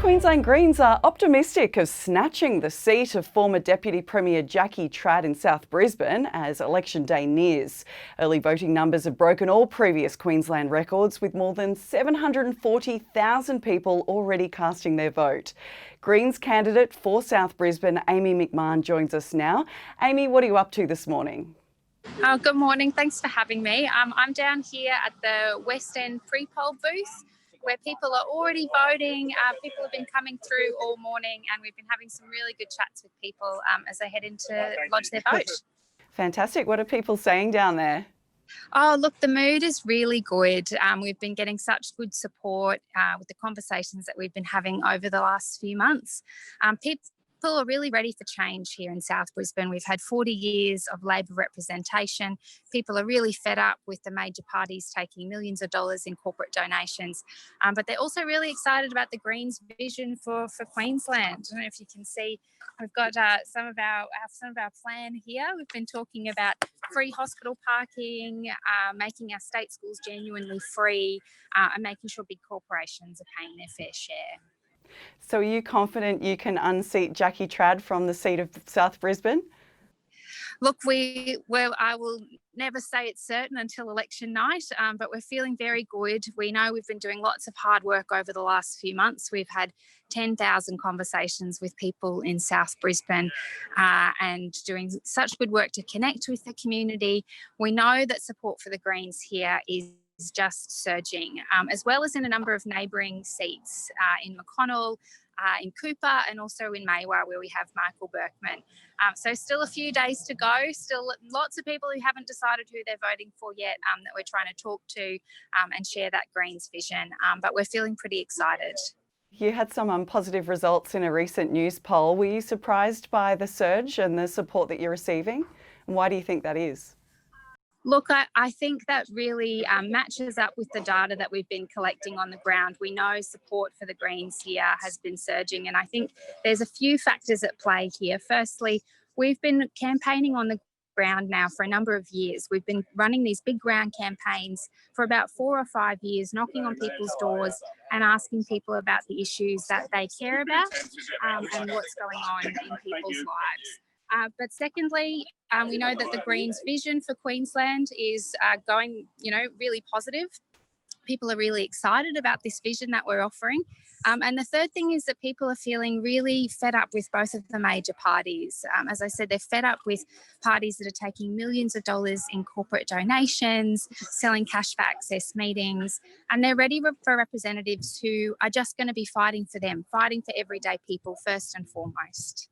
Queensland Greens are optimistic of snatching the seat of former Deputy Premier Jackie Trad in South Brisbane as election day nears. Early voting numbers have broken all previous Queensland records, with more than 740,000 people already casting their vote. Greens candidate for South Brisbane, Amy MacMahon, joins us now. Amy, what are you up to this morning? Good morning. Thanks for having me. I'm down here at the West End pre-poll booth where people are already voting. People have been coming through all morning and we've been having some really good chats with people as they head in to lodge their vote. Fantastic. What are people saying down there? Oh, look, the mood is really good. We've been getting such good support with the conversations that we've been having over the last few months. People are really ready for change here in South Brisbane. We've had 40 years of Labor representation. People are really fed up with the major parties taking millions of dollars in corporate donations. But they're also really excited about the Greens' vision for Queensland. I don't know if you can see, we've got some of our plan here. We've been talking about free hospital parking, making our state schools genuinely free, and making sure big corporations are paying their fair share. So are you confident you can unseat Jackie Trad from the seat of South Brisbane? Look, I will never say it's certain until election night, but we're feeling very good. We know we've been doing lots of hard work over the last few months. We've had 10,000 conversations with people in South Brisbane and doing such good work to connect with the community. We know that support for the Greens here is just surging, as well as in a number of neighbouring seats in McConnell, in Cooper, and also in Maywa, where we have Michael Berkman. So still a few days to go, still lots of people who haven't decided who they're voting for yet that we're trying to talk to and share that Greens vision, but we're feeling pretty excited. You had some positive results in a recent news poll. Were you surprised by the surge and the support that you're receiving? And why do you think that is? Look, I think that really matches up with the data that we've been collecting on the ground. We know support for the Greens here has been surging, and I think there's a few factors at play here. Firstly, we've been campaigning on the ground now for a number of years. We've been running these big ground campaigns for about 4 or 5 years, knocking on people's doors and asking people about the issues that they care about and what's going on in people's lives. But secondly, we know that the Greens' vision for Queensland is going, really positive. People are really excited about this vision that we're offering. And the third thing is that people are feeling really fed up with both of the major parties. As I said, they're fed up with parties that are taking millions of dollars in corporate donations, selling cash for access meetings, and they're ready for representatives who are just going to be fighting for them, fighting for everyday people first and foremost.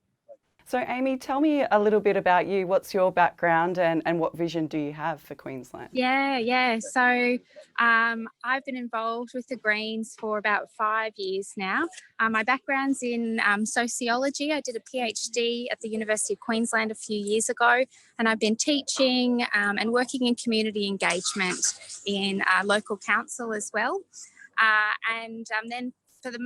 So Amy, tell me a little bit about you. What's your background and what vision do you have for Queensland? Yeah. So I've been involved with the Greens for about 5 years now. My background's in sociology. I did a PhD at the University of Queensland a few years ago, and I've been teaching and working in community engagement in local council as well. And then for the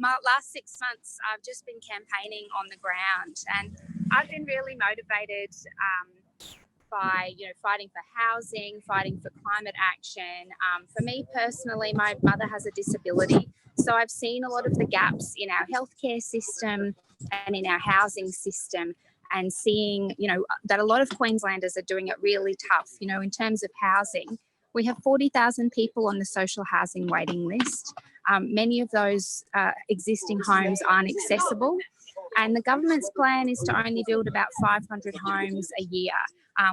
last 6 months, I've just been campaigning on the ground, and I've been really motivated by, fighting for housing, fighting for climate action. For me personally, my mother has a disability, so I've seen a lot of the gaps in our healthcare system and in our housing system, and seeing, that a lot of Queenslanders are doing it really tough. In terms of housing, we have 40,000 people on the social housing waiting list. Many of those existing homes aren't accessible, and the government's plan is to only build about 500 homes a year,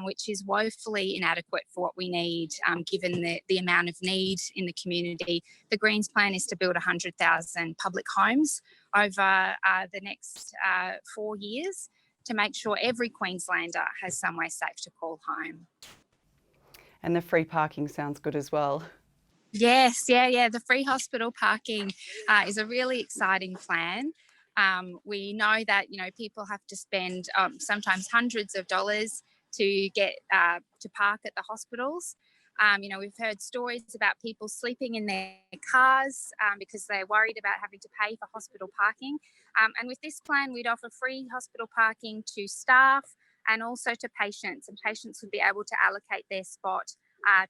which is woefully inadequate for what we need, given the amount of need in the community. The Greens' plan is to build 100,000 public homes over the next 4 years to make sure every Queenslander has somewhere safe to call home. And the free parking sounds good as well. Yes, yeah. The free hospital parking is a really exciting plan. We know that, people have to spend sometimes hundreds of dollars to get to park at the hospitals. We've heard stories about people sleeping in their cars because they're worried about having to pay for hospital parking. And with this plan, we'd offer free hospital parking to staff and also to patients, and patients would be able to allocate their spot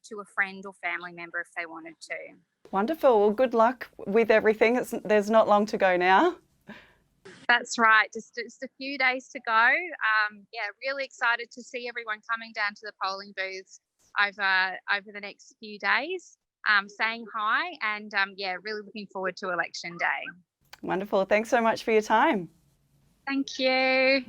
to a friend or family member if they wanted to. Wonderful. Well, good luck with everything. There's not long to go now. That's right. Just a few days to go. Yeah, really excited to see everyone coming down to the polling booths over the next few days, saying hi, and yeah, really looking forward to election day. Wonderful. Thanks so much for your time. Thank you.